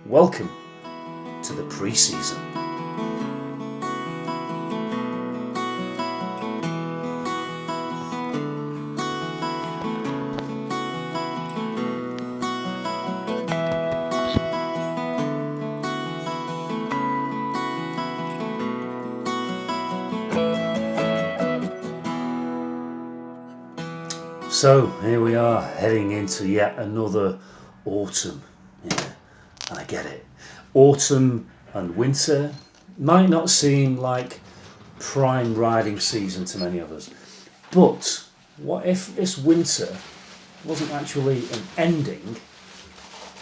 Welcome to the pre-season. So here we are heading into yet another autumn. Yeah, I get it. Autumn and winter might not seem like prime riding season to many of us. But what if this winter wasn't actually an ending,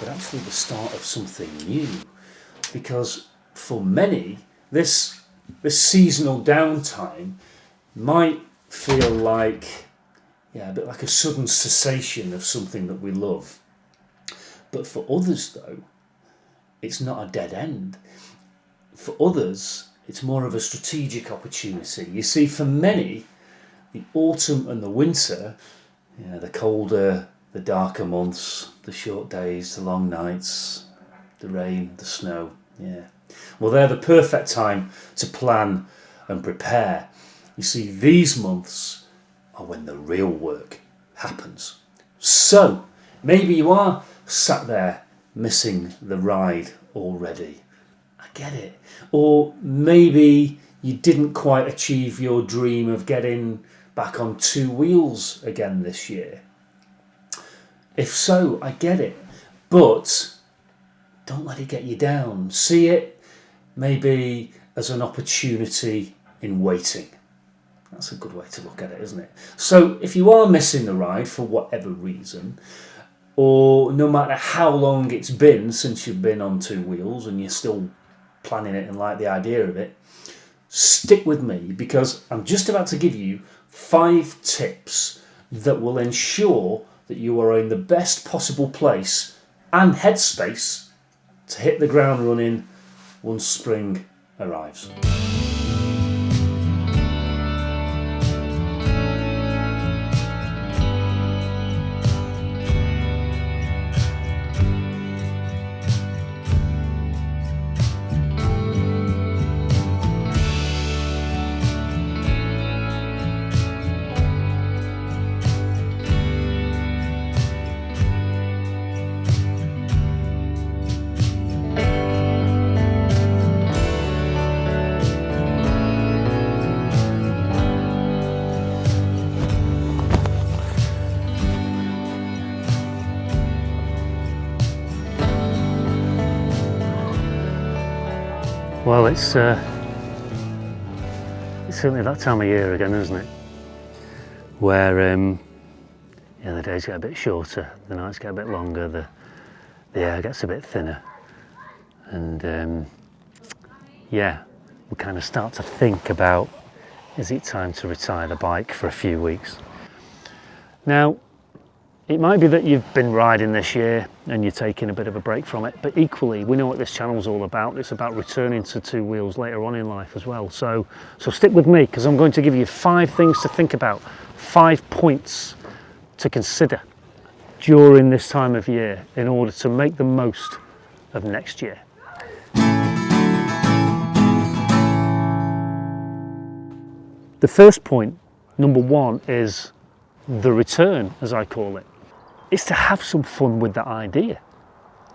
but actually the start of something new? Because for many, this seasonal downtime might feel like a bit like a sudden cessation of something that we love. But for others, though, it's not a dead end. For others, it's more of a strategic opportunity. You see, for many, the autumn and the winter, the colder, the darker months, the short days, the long nights, the rain, the snow, well, they're the perfect time to plan and prepare. You see, these months are when the real work happens. So, maybe you are sat there missing the ride already. I get it. Or maybe you didn't quite achieve your dream of getting back on two wheels again this year. If so, I get it. But don't let it get you down. See it maybe as an opportunity in waiting. That's a good way to look at it, isn't it? So if you are missing the ride for whatever reason, or no matter how long it's been since you've been on two wheels and you're still planning it and like the idea of it, stick with me because I'm just about to give you 5 tips that will ensure that you are in the best possible place and headspace to hit the ground running once spring arrives. Well, it's certainly that time of year again, isn't it? Where the days get a bit shorter, the nights get a bit longer, the air gets a bit thinner, and we kind of start to think about, is it time to retire the bike for a few weeks? Now, it might be that you've been riding this year and you're taking a bit of a break from it, but equally we know what this channel's all about. It's about returning to two wheels later on in life as well. So stick with me because I'm going to give you 5 things to think about, 5 points to consider during this time of year in order to make the most of next year. The first point, number 1, is the return, as I call it. It's to have some fun with that idea.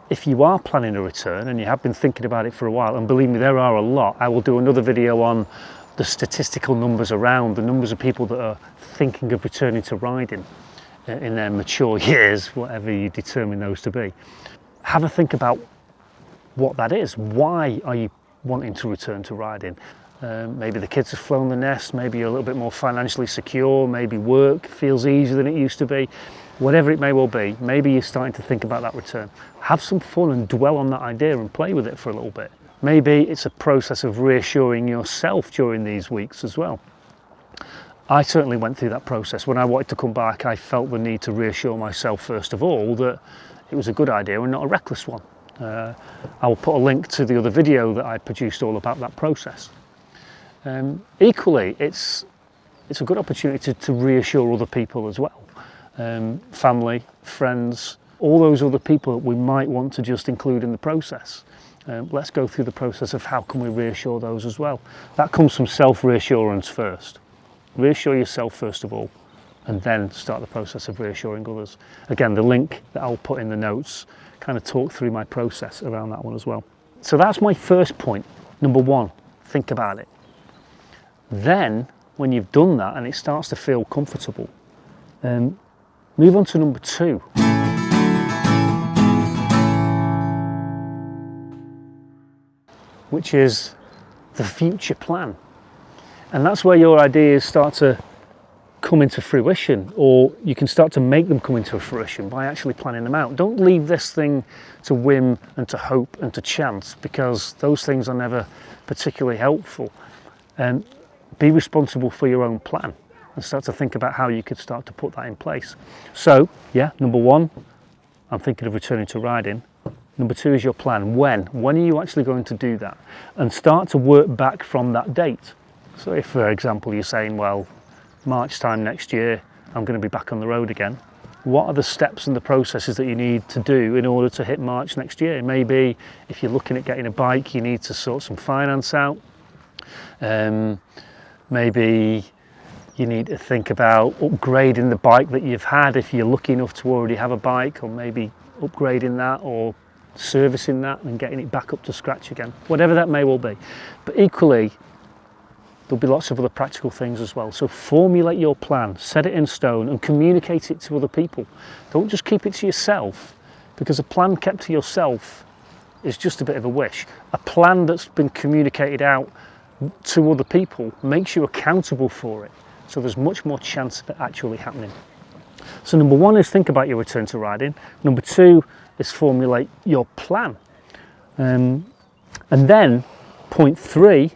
If you are planning a return and you have been thinking about it for a while, and believe me, there are a lot. I will do another video on the statistical numbers around, the numbers of people that are thinking of returning to riding in their mature years, whatever you determine those to be. Have a think about what that is. Why are you wanting to return to riding? Maybe the kids have flown the nest, maybe you're a little bit more financially secure, maybe work feels easier than it used to be. Whatever it may well be, maybe you're starting to think about that return. Have some fun and dwell on that idea and play with it for a little bit. Maybe it's a process of reassuring yourself during these weeks as well. I certainly went through that process. When I wanted to come back, I felt the need to reassure myself first of all that it was a good idea and not a reckless one. I will put a link to the other video that I produced all about that process. Equally, it's a good opportunity to reassure other people as well. Family, friends, all those other people that we might want to just include in the process. Let's go through the process of how can we reassure those as well. That comes from self-reassurance first. Reassure yourself first of all, and then start the process of reassuring others. Again, the link that I'll put in the notes kind of talk through my process around that one as well. So that's my first point. Number one, think about it. Then, when you've done that and it starts to feel comfortable, move on to number two. Which is the future plan. And that's where your ideas start to come into fruition, or you can start to make them come into fruition by actually planning them out. Don't leave this thing to whim and to hope and to chance, because those things are never particularly helpful. Be responsible for your own plan and start to think about how you could start to put that in place. So, yeah, number one, I'm thinking of returning to riding. Number two is your plan. When are you actually going to do that? And start to work back from that date. So if, for example, you're saying, well, March time next year, I'm going to be back on the road again. What are the steps and the processes that you need to do in order to hit March next year? Maybe if you're looking at getting a bike, you need to sort some finance out. Maybe you need to think about upgrading the bike that you've had if you're lucky enough to already have a bike, or maybe upgrading that or servicing that and getting it back up to scratch again, whatever that may well be. But equally, there'll be lots of other practical things as well. So formulate your plan, set it in stone and communicate it to other people. Don't just keep it to yourself, because a plan kept to yourself is just a bit of a wish. A plan that's been communicated out to other people makes you accountable for it. So there's much more chance of it actually happening. So number one is think about your return to riding. Number two is formulate your plan. And then point three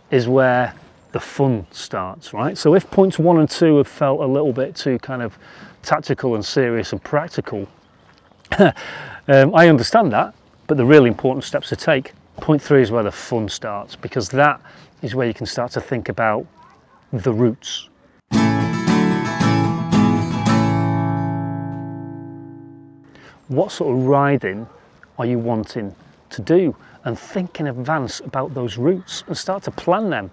is where the fun starts, right? So if points 1 and 2 have felt a little bit too kind of tactical and serious and practical, I understand that, but the really important steps to take. Point 3 is where the fun starts, because that is where you can start to think about the routes. What sort of riding are you wanting to do? And think in advance about those routes and start to plan them.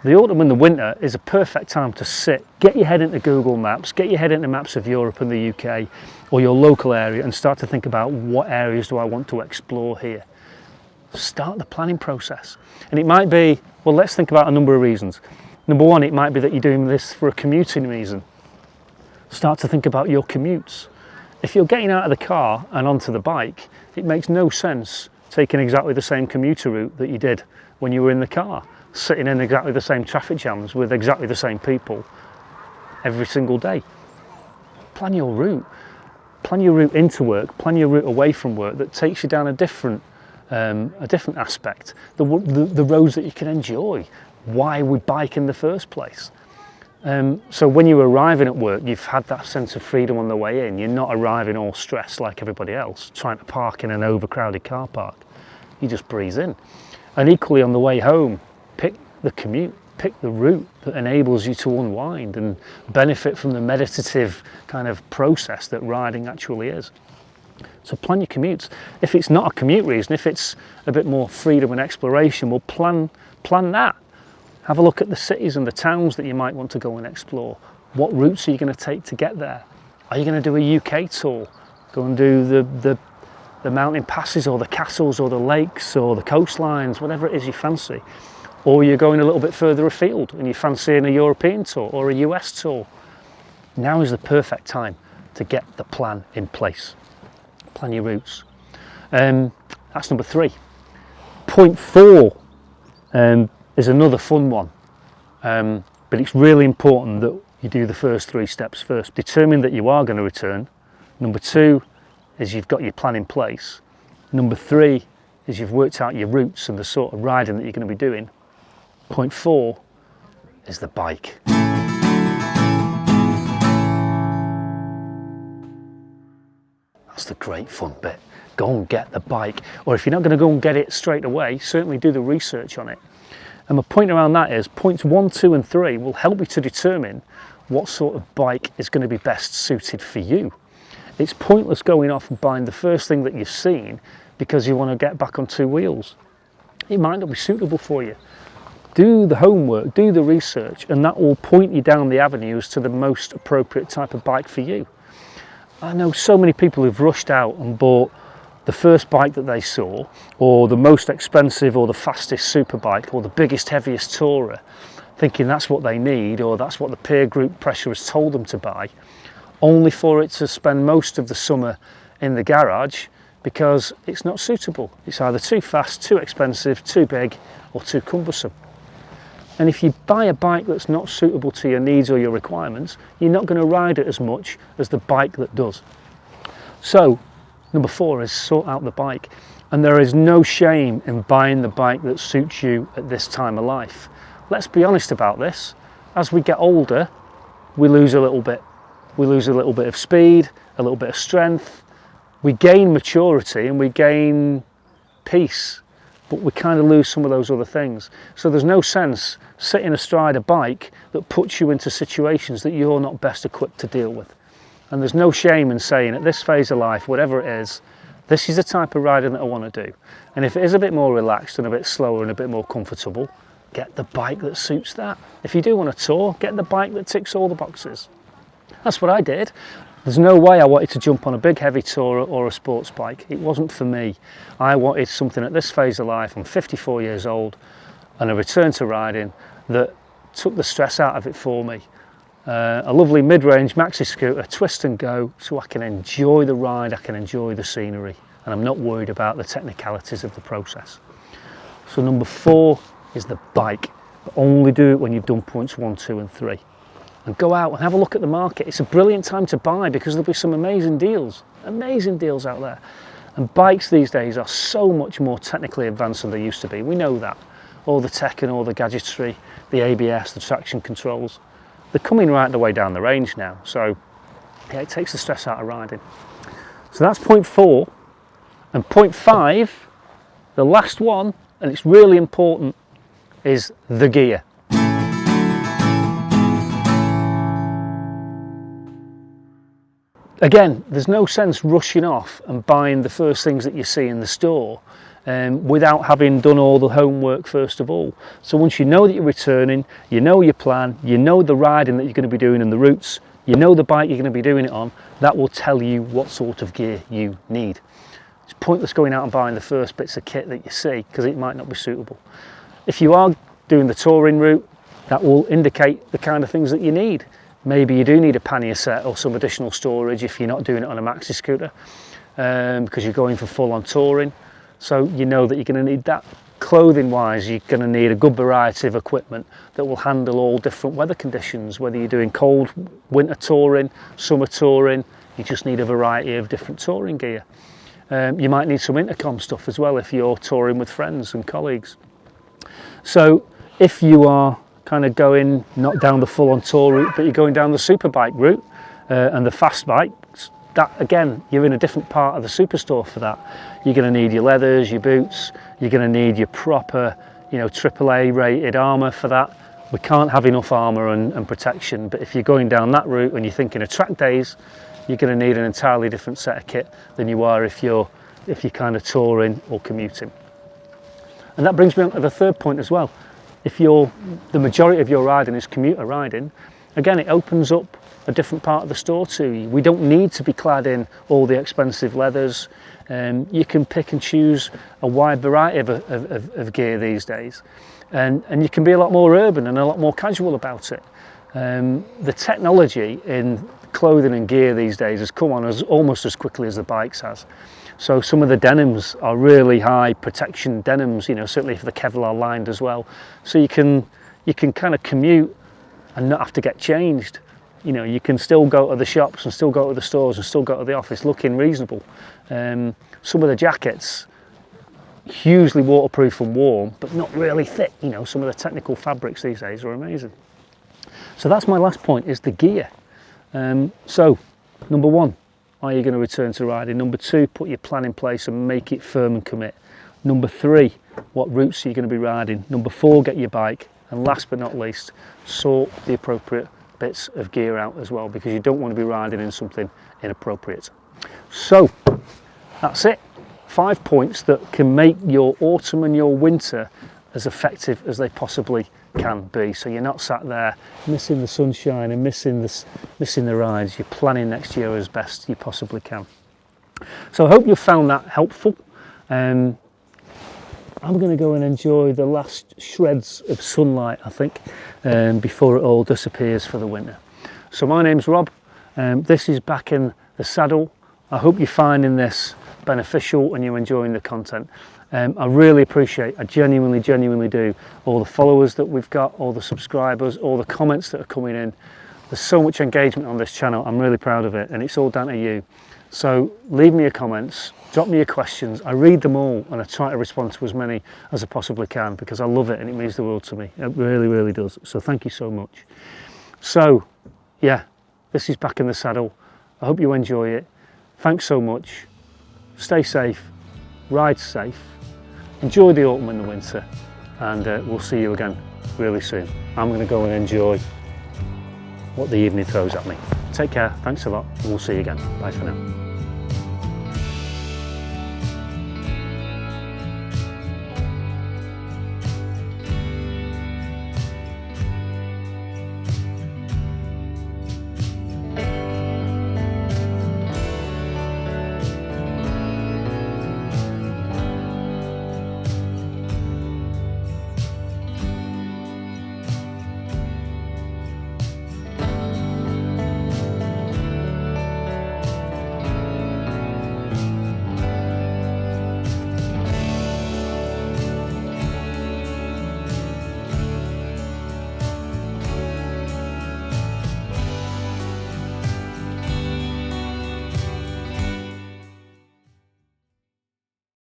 The autumn and the winter is a perfect time to sit, get your head into Google Maps, get your head into maps of Europe and the UK or your local area, and start to think about what areas do I want to explore here. Start the planning process. And it might be, well, let's think about a number of reasons. Number one, it might be that you're doing this for a commuting reason. Start to think about your commutes. If you're getting out of the car and onto the bike, it makes no sense taking exactly the same commuter route that you did when you were in the car, sitting in exactly the same traffic jams with exactly the same people every single day. Plan your route. Plan your route into work, plan your route away from work that takes you down a different aspect. The roads that you can enjoy. Why we bike in the first place. So when you're arriving at work, you've had that sense of freedom on the way in. You're not arriving all stressed like everybody else, trying to park in an overcrowded car park. You just breeze in. And equally on the way home, pick the commute, pick the route that enables you to unwind and benefit from the meditative kind of process that riding actually is. So plan your commutes. If it's not a commute reason, if it's a bit more freedom and exploration, well, plan that. Have a look at the cities and the towns that you might want to go and explore. What routes are you going to take to get there? Are you going to do a UK tour? Go and do the mountain passes or the castles or the lakes or the coastlines, whatever it is you fancy. Or you're going a little bit further afield and you're fancying a European tour or a US tour. Now is the perfect time to get the plan in place. Plan your routes. That's number 3. Point 4 is another fun one, but it's really important that you do the first 3 steps first. Determine that you are going to return. Number 2 is you've got your plan in place. Number 3 is you've worked out your routes and the sort of riding that you're going to be doing. Point 4 is the bike. That's the great fun bit. Go and get the bike. Or if you're not going to go and get it straight away, certainly do the research on it. And my point around that is points 1, 2 and 3 will help you to determine what sort of bike is going to be best suited for you. It's pointless going off and buying the first thing that you've seen because you want to get back on two wheels. It might not be suitable for you. Do the homework, do the research, and that will point you down the avenues to the most appropriate type of bike for you. I know so many people who've rushed out and bought the first bike that they saw, or the most expensive or the fastest superbike or the biggest, heaviest tourer, thinking that's what they need or that's what the peer group pressure has told them to buy, only for it to spend most of the summer in the garage because it's not suitable. It's either too fast, too expensive, too big, or too cumbersome. And if you buy a bike that's not suitable to your needs or your requirements, you're not going to ride it as much as the bike that does. So, number 4 is sort out the bike. And there is no shame in buying the bike that suits you at this time of life. Let's be honest about this. As we get older, we lose a little bit. We lose a little bit of speed, a little bit of strength. We gain maturity and we gain peace, but we kind of lose some of those other things. So there's no sense sitting astride a bike that puts you into situations that you're not best equipped to deal with. And there's no shame in saying at this phase of life, whatever it is, this is the type of riding that I want to do. And if it is a bit more relaxed and a bit slower and a bit more comfortable, get the bike that suits that. If you do want to tour, get the bike that ticks all the boxes. That's what I did. There's no way I wanted to jump on a big heavy tourer or a sports bike. It wasn't for me. I wanted something at this phase of life. I'm 54 years old and a return to riding that took the stress out of it for me. A lovely mid-range maxi scooter, twist and go, so I can enjoy the ride, I can enjoy the scenery, and I'm not worried about the technicalities of the process. So number 4 is the bike, but only do it when you've done points 1, 2 and 3. And go out and have a look at the market. It's a brilliant time to buy because there'll be some amazing deals out there. And bikes these days are so much more technically advanced than they used to be. We know that. All the tech and all the gadgetry, the ABS, the traction controls, they're coming right the way down the range now. So yeah, it takes the stress out of riding. So that's point 4. And point 5, the last one, and it's really important, is the gear. Again, there's no sense rushing off and buying the first things that you see in the store without having done all the homework first of all. So once you know that you're returning, you know your plan, you know the riding that you're going to be doing and the routes, you know the bike you're going to be doing it on, that will tell you what sort of gear you need. It's pointless going out and buying the first bits of kit that you see because it might not be suitable. If you are doing the touring route, that will indicate the kind of things that you need. Maybe you do need a pannier set or some additional storage if you're not doing it on a maxi scooter because you're going for full on touring. So you know that you're going to need that. Clothing wise, you're going to need a good variety of equipment that will handle all different weather conditions, whether you're doing cold winter touring, summer touring, you just need a variety of different touring gear. You might need some intercom stuff as well if you're touring with friends and colleagues. So if you are kind of going not down the full-on tour route, but you're going down the superbike route and the fast bikes, that again, you're in a different part of the superstore for that. You're going to need your leathers, your boots, you're going to need your proper, AAA rated armour for that. We can't have enough armour and protection, but if you're going down that route and you're thinking of track days, you're going to need an entirely different set of kit than you are if you're kind of touring or commuting. And that brings me on to the third point as well. If the majority of your riding is commuter riding, again, it opens up a different part of the store to you. We don't need to be clad in all the expensive leathers. You can pick and choose a wide variety of gear these days. And you can be a lot more urban and a lot more casual about it. The technology in clothing and gear these days has come on almost as quickly as the bikes has. So some of the denims are really high protection denims, certainly for the Kevlar lined as well. So you can kind of commute and not have to get changed. You can still go to the shops and still go to the stores and still go to the office looking reasonable. Some of the jackets, hugely waterproof and warm, but not really thick. Some of the technical fabrics these days are amazing. So that's my last point, is the gear. So number 1, are you going to return to riding? Number 2, put your plan in place and make it firm and commit. Number 3, what routes are you going to be riding? Number 4, get your bike. And last but not least, sort the appropriate bits of gear out as well, because you don't want to be riding in something inappropriate. So that's it. 5 points that can make your autumn and your winter as effective as they possibly can be. So you're not sat there missing the sunshine and missing the rides. You're planning next year as best you possibly can. So I hope you found that helpful. I'm going to go and enjoy the last shreds of sunlight, I think, before it all disappears for the winter. So my name's Rob. This is Back in the Saddle. I hope you're finding this beneficial and you're enjoying the content. I really appreciate, I genuinely do, all the followers that we've got, all the subscribers, all the comments that are coming in. There's so much engagement on this channel. I'm really proud of it, and it's all down to you. So leave me your comments, drop me your questions. I read them all and I try to respond to as many as I possibly can, because I love it and it means the world to me. It really does. So thank you so much. So yeah, this is Back in the Saddle. I hope you enjoy it. Thanks so much. Stay safe, ride safe, enjoy the autumn and the winter, and we'll see you again really soon. I'm going to go and enjoy what the evening throws at me. Take care, thanks a lot, and we'll see you again. Bye for now.